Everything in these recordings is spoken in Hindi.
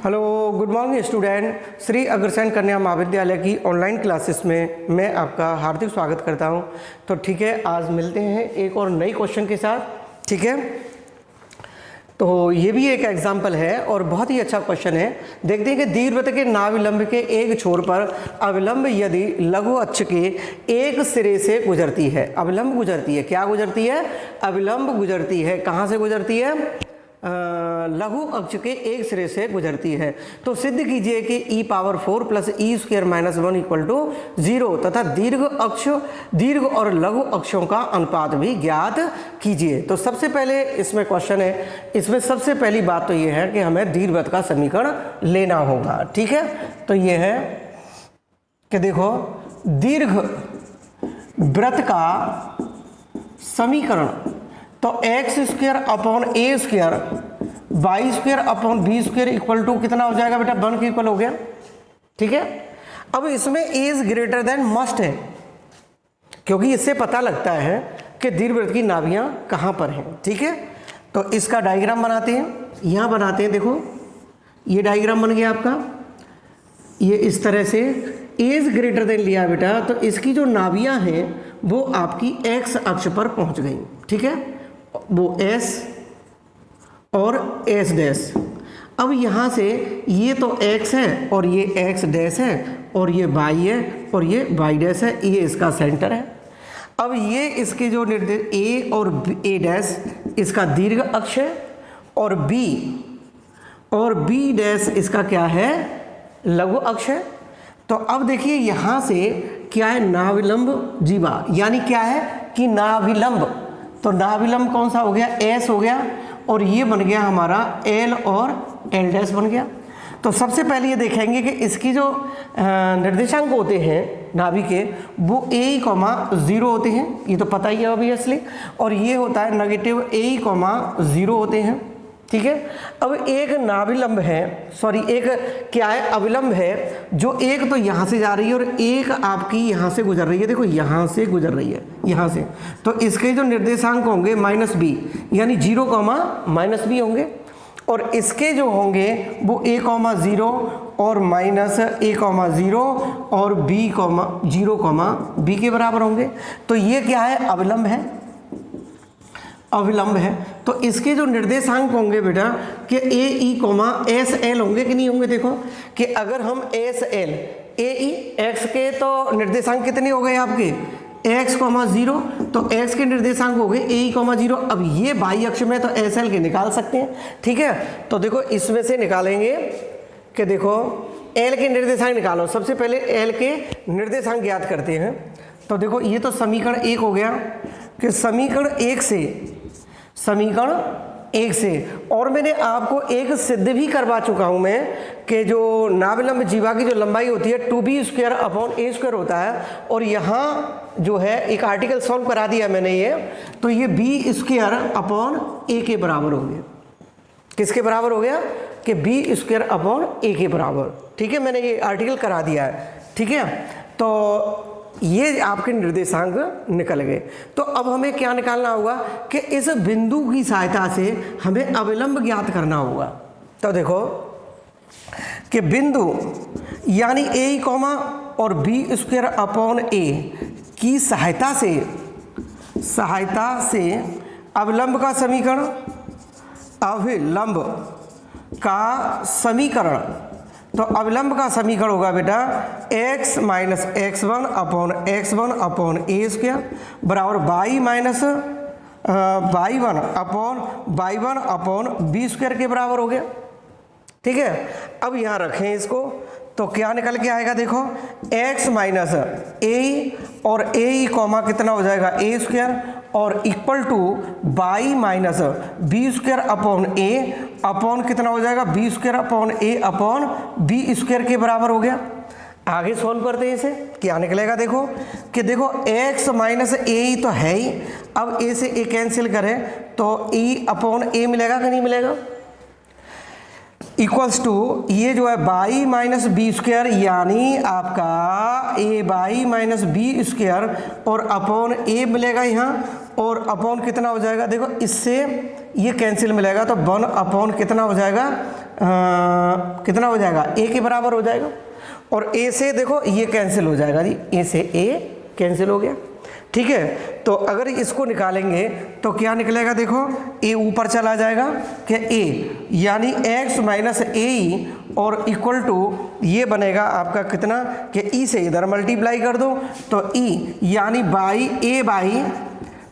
Hello, good morning student. Shri Agrasen कन्या महाविद्यालय की ऑनलाइन क्लासेस में मैं आपका हार्दिक स्वागत करता हूं। तो ठीक है, आज मिलते हैं एक और नई क्वेश्चन के साथ। ठीक है, तो ये भी एक एग्जाम्पल है और बहुत ही अच्छा क्वेश्चन है। देखते हैं कि दीर्घवृत्त के नाभिलंब के एक छोर पर अविलंब यदि लघु अक्ष के एक सिरे से गुजरती है। अविलंब गुजरती है, क्या गुजरती है? अविलंब गुजरती है। कहाँ से गुजरती है? लघु अक्ष के एक सिरे से गुजरती है। तो सिद्ध कीजिए कि e⁴ प्लस e² - 1 = 0 तथा दीर्घ और लघु अक्षों का अनुपात भी ज्ञात कीजिए। तो सबसे पहले इसमें क्वेश्चन है, इसमें सबसे पहली बात तो ये है कि हमें दीर्घवृत्त का समीकरण लेना होगा। ठीक है, तो ये है कि देखो दीर्घवृत्त का समीकरण तो x² upon a² y² upon b² = कितना हो जाएगा बेटा? 1 के इक्वल हो गया। ठीक है, अब इसमें इज ग्रेटर देन मस्ट है, क्योंकि इससे पता लगता है कि दीर्घवृत्त की नाभियां कहां पर हैं। ठीक है, तो इसका डायग्राम बनाते हैं, यहां बनाते हैं। देखो ये डायग्राम बन गया आपका, ये इस तरह से इज ग्रेटर देन लिया बेटा, तो इसकी जो नाभियां हैं वो आपकी x अक्ष पर पहुंच गई। ठीक है, वो S और S डैश। अब यहाँ से ये तो x है और ये x डैश है और ये y है और ये y डैश है, ये इसका सेंटर है। अब ये इसके जो निर्देश A और A डैश इसका दीर्घ अक्ष है और B डैश इसका क्या है? लघु अक्ष है। तो अब देखिए यहाँ से क्या है? नाभिलंब जीवा, यानी क्या है कि नाभिलंब। तो नाभिलंब कौन सा हो गया? S हो गया और ये बन गया हमारा L और L डैश बन गया। तो सबसे पहले ये देखेंगे कि इसकी जो निर्देशांक होते हैं नाभि के वो a,0 होते हैं, ये तो पता ही है ऑब्वियसली, और ये होता है नेगेटिव a,0 होते हैं। ठीक है, अब एक नाभिलंब है, सॉरी एक क्या है? अविलंब है, जो एक तो यहाँ से जा रही है और एक आपकी यहाँ से गुजर रही है। देखो यहाँ से गुजर रही है, यहाँ से। तो इसके जो निर्देशांक होंगे -b, यानी 0, -b होंगे, और इसके जो होंगे वो a,0 और -a,0 और b के बराबर होंगे। तो ये क्या है? अविलंब है, अविलंब है। तो इसके जो निर्देशांक होंगे बेटा कि AE, SL होंगे कि नहीं होंगे? देखो कि अगर हम SL AE x के तो निर्देशांक कितने हो गए आपके? x, 0, तो x के निर्देशांक हो गए AE, 0। अब ये y अक्ष में तो SL के निकाल सकते हैं। ठीक है, तो देखो इसमें से निकालेंगे कि देखो L के निर्देशांक निकालो। सबसे पहले L के निर्देशांक ज्ञात करते हैं। तो देखो ये तो समीकरण 1 हो गया कि समीकरण 1 से और मैंने आपको एक सिद्ध भी करवा चुका हूं मैं कि जो नाभिलंब जीवा की जो लंबाई होती है 2b² अपॉन a² होता है, और यहाँ जो है एक आर्टिकल सॉल्व करा दिया मैंने ये, तो ये b² अपॉन a के बराबर हो गया। किसके बराबर हो गया? कि b² अपॉन a के बराबर। ठीक है, मैंने ये आर्टिकल करा दिया है। ठीक है, तो ये आपके निर्देशांक निकल गए। तो अब हमें क्या निकालना होगा कि इस बिंदु की सहायता से हमें अविलंब ज्ञात करना होगा। तो देखो कि बिंदु यानी a, और b² अपॉन a की सहायता से अविलंब का समीकरण तो अविलंब का समीकरण होगा बेटा x - x1 upon x1 upon a² बराबर y - y1 upon y1 upon b² के बराबर हो गया। ठीक है, अब यहाँ रखें इसको, तो क्या निकल के आएगा? देखो x - a और a कितना हो जाएगा? a² और equal to y - b² upon a upon कितना हो जाएगा? b² upon a upon b² के बराबर हो गया। आगे सॉल्व करते हैं इसे, क्या निकलेगा? देखो कि देखो x - a तो है ही, अब a से a कैंसिल करें तो e अपॉन a मिलेगा कि नहीं मिलेगा? इक्वल्स टू ये जो है y - b² यानी आपका ay - b² और अपॉन a मिलेगा यहाँ, और अपॉन कितना हो जाएगा? देखो इससे ये कैंसिल मिलेगा तो 1 अपॉन कितना हो जाएगा? कितना हो जाएगा, a के बराबर हो जाएगा। और a से देखो ये कैंसिल हो जाएगा जी, a से a कैंसिल हो गया, ठीक है। तो अगर इसको निकालेंगे तो क्या निकलेगा, देखो a ऊपर चला जाएगा कि a यानी x माइनस ए और इक्वल टू ये बनेगा आपका कितना कि e से इधर मल्टीप्लाई कर दो तो e यानी बाई a बाई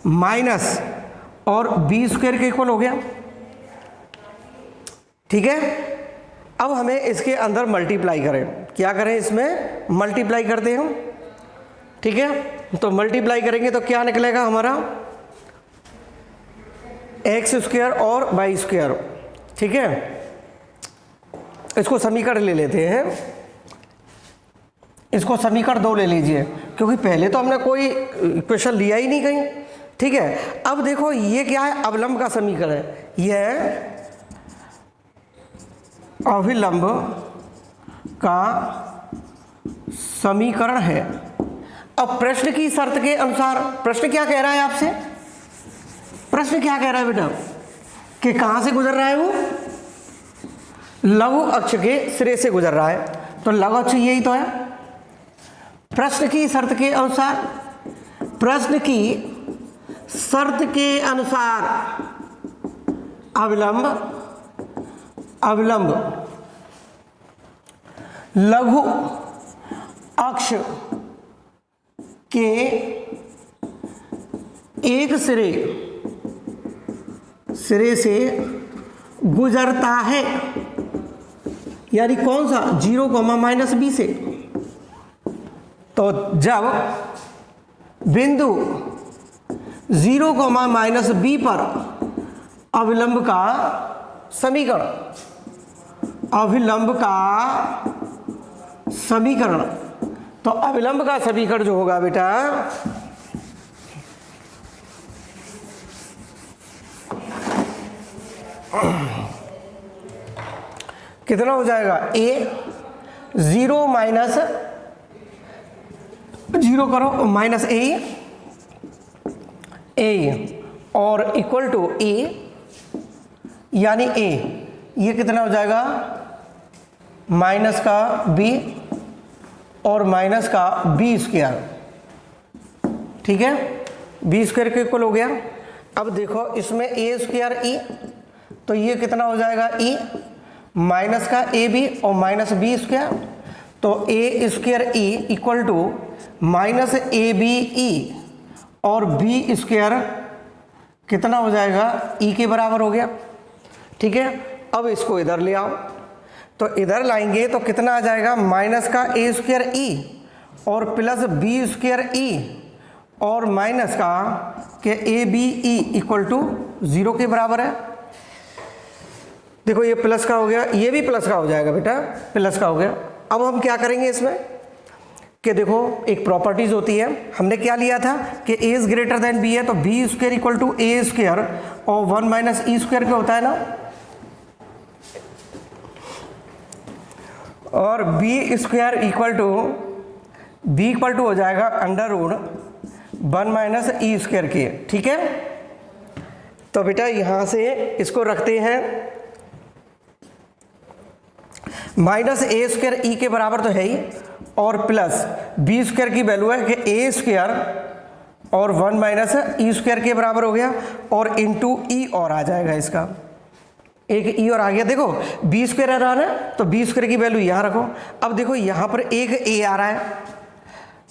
माइनस और b स्क्वायर के इक्वल हो गया, ठीक है। अब हमें इसके अंदर मल्टीप्लाई करें, क्या करें, इसमें मल्टीप्लाई करते हैं हम, ठीक है। तो मल्टीप्लाई करेंगे तो क्या निकलेगा हमारा, एक्स स्क्वायर और वाई स्क्वायर, ठीक है। इसको समीकरण ले लेते हैं, इसको समीकरण 2 ले लीजिए, क्योंकि पहले तो हमने कोई क्वेश्चन लिया ही नहीं कहीं, ठीक है। अब देखो ये क्या है, अवलंब का समीकरण है, यह अभिलंब का समीकरण है। अब प्रश्न की शर्त के अनुसार, प्रश्न क्या कह रहा है आपसे, प्रश्न क्या कह रहा है बेटा, कि कहां से गुजर रहा है वो, लघु अक्ष के सिरे से गुजर रहा है, तो लघु अक्ष यही तो है। प्रश्न की शर्त के अनुसार, प्रश्न की शर्त के अनुसार अविलंब लघु अक्ष के एक सिरे से गुजरता है, यानी कौन सा, 0, -b से। तो जब बिंदु 0, -b पर अविलंब का समीकरण, अविलंब का समीकरण, तो अविलंब का समीकरण जो होगा बेटा, कितना हो जाएगा, a 0 माइनस 0 करो माइनस a और इक्वल टू a यानी a, ये कितना हो जाएगा, माइनस का b और माइनस का b स्क्वायर, ठीक है, b स्क्वायर के इक्वल हो गया। अब देखो इसमें a स्क्वायर e, तो ये कितना हो जाएगा e माइनस का ए बी और माइनस बी स्क्वायर, तो A square E equal to minus A B E और बी स्क्वायर कितना हो जाएगा, ई के बराबर हो गया, ठीक है। अब इसको इधर ले आओ, तो इधर लाएंगे तो कितना आ जाएगा, माइनस का ए स्क्वायर ई और प्लस बी स्क्वायर ई और माइनस का के A B E equal to 0 के बराबर है। देखो ये प्लस का हो गया, ये भी प्लस का हो जाएगा बेटा, प्लस का हो गया। अब हम क्या करेंगे इसमें कि देखो एक प्रॉपर्टीज होती है, हमने क्या लिया था कि a is greater than b है, तो b square equal to a square और 1 माइनस ई स्क्वायर क्या होता है ना, और b स्क्वायर इक्वल टू हो जाएगा under root 1 minus E square के, ठीक है। तो बेटा यहां से इसको रखते हैं, माइनस ए स्क्वायर ई के बराबर तो है ही, और प्लस बी स्क्वायर की वैल्यू है कि ए स्क्वायर और 1 माइनस ई स्क्वायर के बराबर हो गया, और इंटू ई और आ जाएगा, इसका एक ई और आ गया। देखो बी स्क्वायर आ रहा है तो बी स्क्वायर की वैल्यू यहाँ रखो। अब देखो यहाँ पर एक ए आ रहा है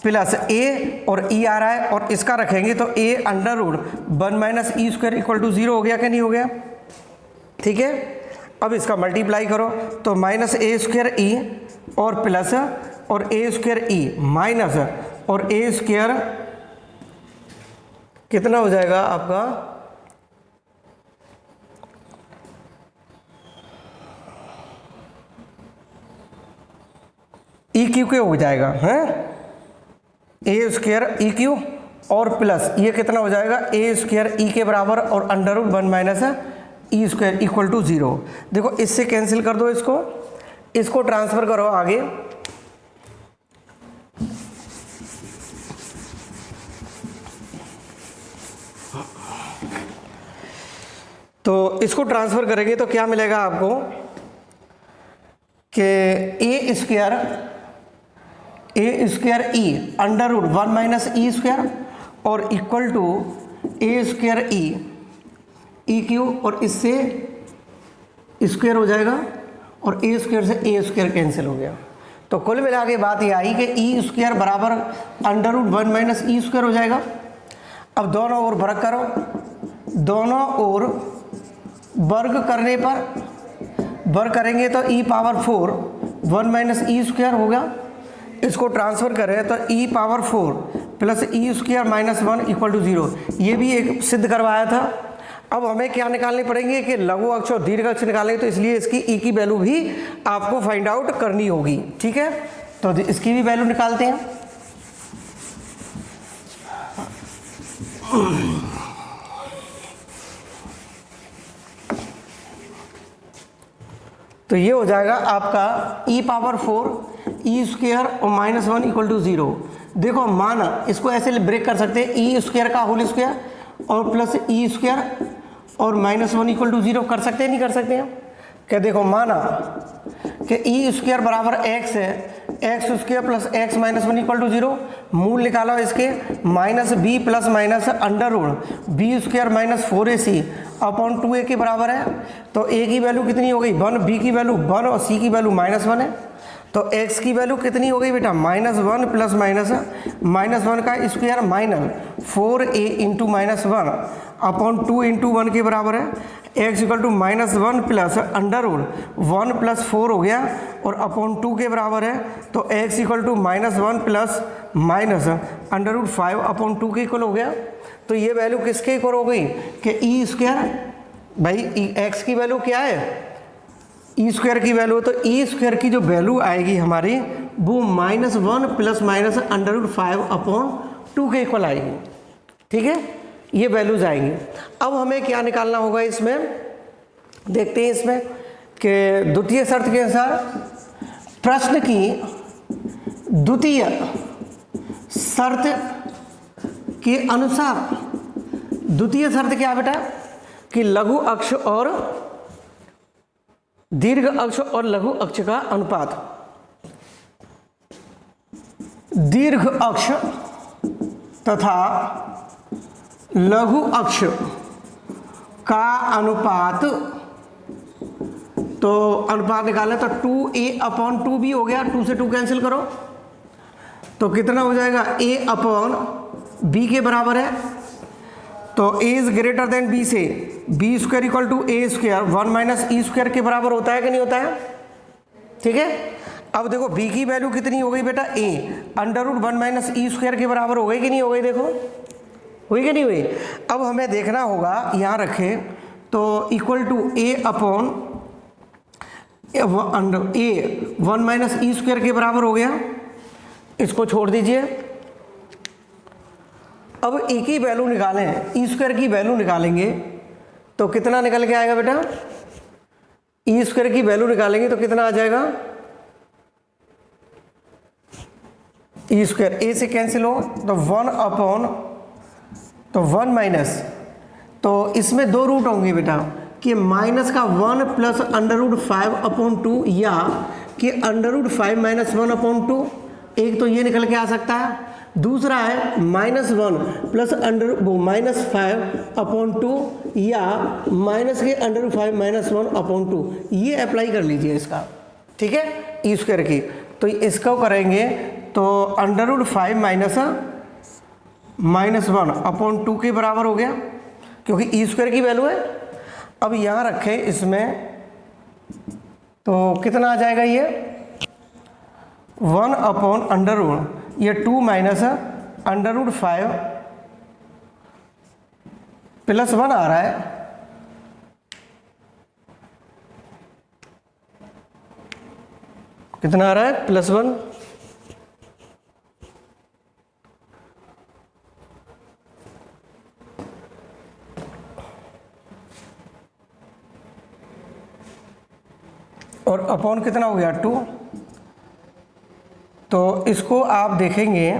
प्लस ए और ई आ रहा है, और इसका रखेंगे तो A under root 1 minus E square equal to 0 हो गया कि नहीं हो गया, ठीक है। अब इसका मल्टीप्लाई करो तो माइनस ए स्क्वायर ई और प्लस और ए स्क्वायर ई माइनस और ए स्क्वायर कितना हो जाएगा आपका, ई क्यू के हो जाएगा, है ए स्क्वायर ई क्यू और प्लस ये कितना हो जाएगा, ए स्क्वायर ई के बराबर और under root 1 minus E square equal to 0। देखो इससे कैंसिल कर दो, इसको ट्रांसफर करो आगे, तो इसको ट्रांसफर करेंगे तो क्या मिलेगा आपको, A square E under root 1 minus E square और equal to A square E cube, और इससे स्क्वायर हो जाएगा और ए स्क्वायर से ए स्क्वायर कैंसिल हो गया। तो कुल मिला के बात ये आई कि ई स्क्वायर बराबर under root 1 minus E square हो जाएगा। अब दोनों ओर वर्ग करो, दोनों ओर वर्ग करने पर वर्ग करेंगे तो E power 4 1 minus E square होगा। इसको ट्रांसफर करें तो E power 4 plus E square minus 1 equal to 0। ये भी एक सिद्ध करवाया था। अब हमें क्या निकालने पड़ेंगे कि लघु अक्ष और दीर्घ अक्ष निकालेंगे, तो इसलिए इसकी ई की वैल्यू भी आपको फाइंड आउट करनी होगी। ठीक है, तो इसकी भी वैल्यू निकालते हैं। तो ये हो जाएगा आपका ई पावर 4 ई स्क्वायर और माइनस 1 इक्वल टू 0। देखो माना इसको ऐसे ब्रेक कर सकते हैं, ई स्क्वायर का होल स्क्वायर और प्लस ई स्क्वायर और माइनस 1 इक्वल टू 0 कर सकते हैं, नहीं कर सकते हैं क्या? देखो माना कि ई स्क्वायर बराबर एक्स है, X square plus X minus 1 equal to 0। मूल निकालो इसके, minus B plus minus under root B square minus 4ac upon 2a के बराबर है। तो a की वैल्यू कितनी हो गई 1, b की वैल्यू 1 और c की वैल्यू माइनस 1 है। तो x की वैल्यू कितनी हो गई बेटा -1 प्लस माइनस 1 का square minus 4a into minus 1 upon 2 into 1 के बराबर है। x equal to -1 plus under root 1 plus 4 हो गया और अपॉन 2 के बराबर है। तो x equal to -1 plus minus under root 5 upon 2 के इक्वल हो गया। तो ये वैल्यू किसके इक्वल हो गई कि ई स्क्वायर, भाई x की वैल्यू क्या है ई स्क्वायर की वैल्यू। तो ई स्क्वायर की जो वैल्यू आएगी हमारी वो -1 plus minus under root 5 upon 2 के इक्वल आएगी। ठीक है, ये वैल्यूज आएंगी। अब हमें क्या निकालना होगा इसमें, देखते हैं इसमें कि द्वितीय शर्त के अनुसार प्रश्न की द्वितीय शर्त के अनुसार, द्वितीय शर्त क्या बेटा कि लघु अक्ष और दीर्घ अक्ष और लघु अक्ष का अनुपात, दीर्घ अक्ष तथा लघु अक्ष का अनुपात, तो अनुपात निकाले तो 2a अपॉन 2b हो गया, 2 से 2 कैंसिल करो तो कितना हो जाएगा a अपॉन b के बराबर है। तो a is greater than b से b square equal to a square 1 minus E square के बराबर होता है कि नहीं होता है? ठीक है, अब देखो b की वैल्यू कितनी हो गई बेटा a under root 1 minus E square के बराबर हो गई कि नहीं हो गई? देखो हुई कि नहीं हुई? अब हमें देखना होगा, यहाँ रखें तो equal to a upon a 1 minus E square के बराबर हो गया, इसको छोड़ दीजिए। अब a की वैल्यू निकालें, ई स्क्वायर की वैल्यू निकालेंगे तो कितना निकल के आएगा बेटा? ई स्क्वायर की वैल्यू निकालेंगे तो कितना आ जाएगा? ई स्क्वायर a से कैंसिल हो तो 1 अपॉन, तो 1 माइनस, तो इसमें दो रूट होंगे बेटा कि माइनस का 1 प्लस अंडर रूट 5 अपॉन 2 या कि अंडर रूट 5 माइनस 1 अपॉन 2। एक तो ये निकल के आ सकता है, दूसरा है -1 प्लस अंडर -5 अपॉन 2 या माइनस के अंडर रूट 5 माइनस 1 अपॉन 2। ये अप्लाई कर लीजिए इसका, ठीक है, ई स्क्वायर की। तो इसको करेंगे तो अंडर रूट 5 माइनस 1 अपॉन 2 के बराबर हो गया क्योंकि ई स्क्वायर की वैल्यू है। अब यहाँ रखें इसमें तो कितना आ जाएगा ये 1 अपॉन अंडर रूट, ये 2 माइनस अंडर रूट 5 प्लस 1 आ रहा है, कितना आ रहा है +1। और अपॉन कितना हो गया 2। तो इसको आप देखेंगे